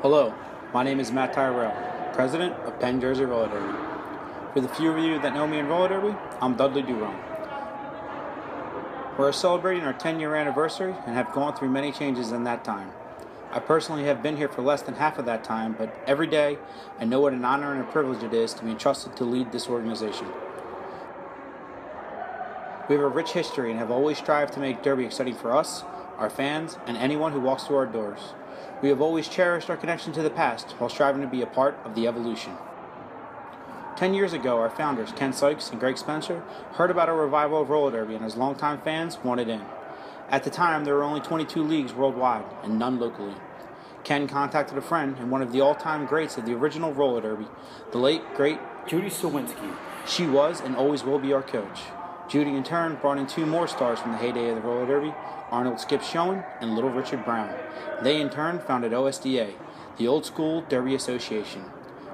Hello, my name is Matt Tyrell, President of Penn Jersey Roller Derby. For the few of you that know me in roller derby, I'm Dudley Durong. We're celebrating our 10-year anniversary and have gone through many changes in that time. I personally have been here for less than half of that time, but every day I know what an honor and a privilege it is to be entrusted to lead this organization. We have a rich history and have always strived to make Derby exciting for us, our fans, and anyone who walks through our doors. We have always cherished our connection to the past while striving to be a part of the evolution. 10 years ago, our founders, Ken Sykes and Greg Spencer, heard about a revival of roller derby and as longtime fans wanted in. At the time, there were only 22 leagues worldwide and none locally. Ken contacted a friend and one of the all-time greats of the original roller derby, the late, great Judy Sawinski. She was and always will be our coach. Judy, in turn, brought in two more stars from the heyday of the roller derby, Arnold Skip Schoen and Little Richard Brown. They, in turn, founded OSDA, the Old School Derby Association,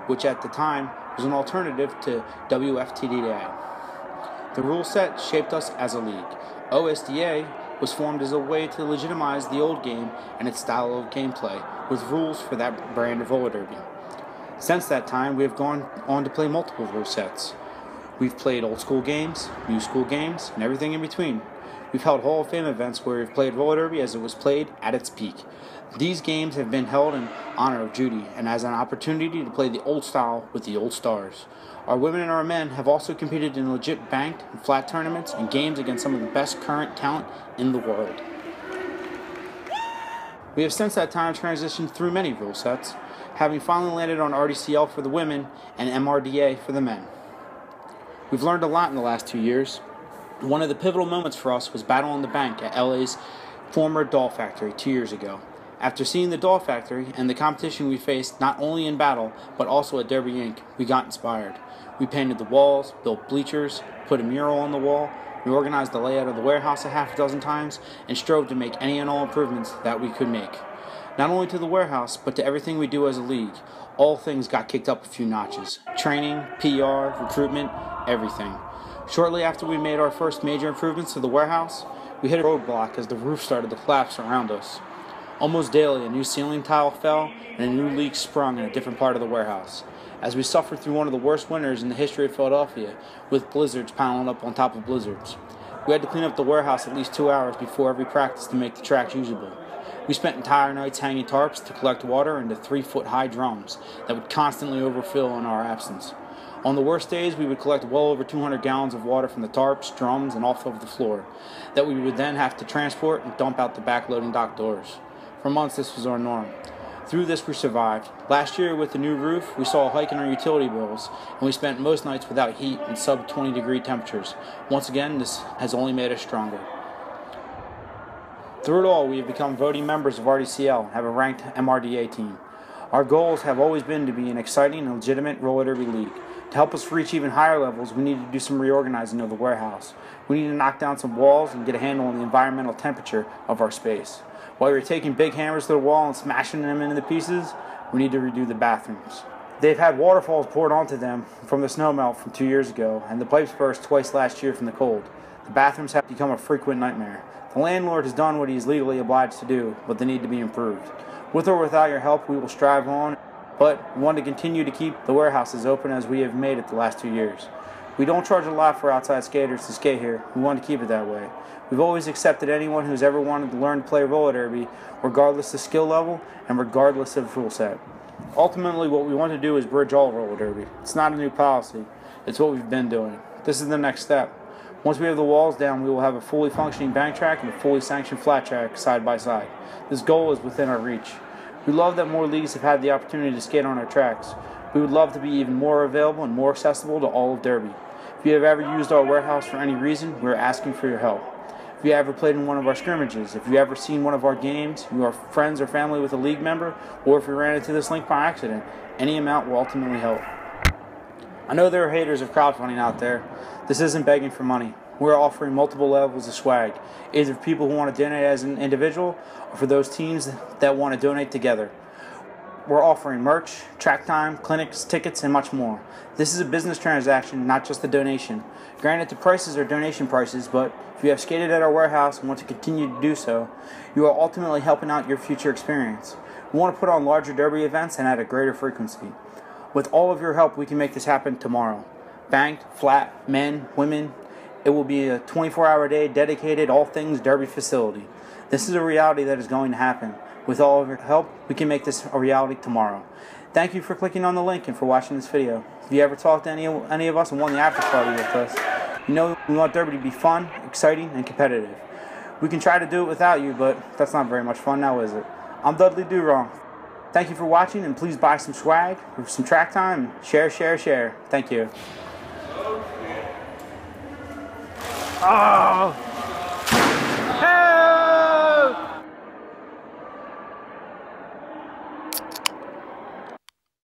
which at the time was an alternative to WFTDA. The rule set shaped us as a league. OSDA was formed as a way to legitimize the old game and its style of gameplay, with rules for that brand of roller derby. Since that time, we have gone on to play multiple rule sets. We've played old school games, new school games, and everything in between. We've held Hall of Fame events where we've played roller derby as it was played at its peak. These games have been held in honor of Judy and as an opportunity to play the old style with the old stars. Our women and our men have also competed in legit banked and flat tournaments and games against some of the best current talent in the world. We have since that time transitioned through many rule sets, having finally landed on RDCL for the women and MRDA for the men. We've learned a lot in the last 2 years. One of the pivotal moments for us was Battle on the Bank at LA's former doll factory 2 years ago. After seeing the doll factory and the competition we faced not only in battle but also at Derby Inc., we got inspired. We painted the walls, built bleachers, put a mural on the wall, reorganized the layout of the warehouse a half a dozen times, and strove to make any and all improvements that we could make. Not only to the warehouse, but to everything we do as a league. All things got kicked up a few notches. Training, PR, recruitment, everything. Shortly after we made our first major improvements to the warehouse, we hit a roadblock as the roof started to collapse around us. Almost daily, a new ceiling tile fell and a new leak sprung in a different part of the warehouse. As we suffered through one of the worst winters in the history of Philadelphia, with blizzards piling up on top of blizzards. We had to clean up the warehouse at least 2 hours before every practice to make the tracks usable. We spent entire nights hanging tarps to collect water into 3-foot-high drums that would constantly overfill in our absence. On the worst days, we would collect well over 200 gallons of water from the tarps, drums, and off of the floor that we would then have to transport and dump out the back-loading dock doors. For months, this was our norm. Through this, we survived. Last year, with the new roof, we saw a hike in our utility bills, and we spent most nights without heat and sub-20-degree temperatures. Once again, this has only made us stronger. Through it all, we have become voting members of RDCL and have a ranked MRDA team. Our goals have always been to be an exciting and legitimate roller derby league. To help us reach even higher levels, we need to do some reorganizing of the warehouse. We need to knock down some walls and get a handle on the environmental temperature of our space. While we're taking big hammers to the wall and smashing them into pieces, we need to redo the bathrooms. They've had waterfalls poured onto them from the snowmelt from 2 years ago, and the pipes burst twice last year from the cold. The bathrooms have become a frequent nightmare. The landlord has done what he is legally obliged to do, but they need to be improved. With or without your help, we will strive on, but we want to continue to keep the warehouse as open as we have made it the last 2 years. We don't charge a lot for outside skaters to skate here. We want to keep it that way. We've always accepted anyone who's ever wanted to learn to play roller derby, regardless of skill level and regardless of rule set. Ultimately, what we want to do is bridge all roller derby. It's not a new policy. It's what we've been doing. This is the next step. Once we have the walls down, we will have a fully functioning bank track and a fully sanctioned flat track side by side. This goal is within our reach. We love that more leagues have had the opportunity to skate on our tracks. We would love to be even more available and more accessible to all of Derby. If you have ever used our warehouse for any reason, we're asking for your help. If you ever played in one of our scrimmages, if you ever seen one of our games, you are friends or family with a league member, or if you ran into this link by accident, any amount will ultimately help. I know there are haters of crowdfunding out there. This isn't begging for money. We're offering multiple levels of swag, either for people who want to donate as an individual or for those teams that want to donate together. We're offering merch, track time, clinics, tickets, and much more. This is a business transaction, not just a donation. Granted, the prices are donation prices, but if you have skated at our warehouse and want to continue to do so, you are ultimately helping out your future experience. We want to put on larger Derby events and at a greater frequency. With all of your help, we can make this happen tomorrow. Banked, flat, men, women. It will be a 24-hour day dedicated all things Derby facility. This is a reality that is going to happen. With all of your help, we can make this a reality tomorrow. Thank you for clicking on the link and for watching this video. If you ever talked to any of us and won the after party with us, you know we want Derby to be fun, exciting, and competitive. We can try to do it without you, but that's not very much fun now, is it? I'm Dudley Do-Wrong. Thank you for watching, and please buy some swag, some track time, share. Thank you. Oh!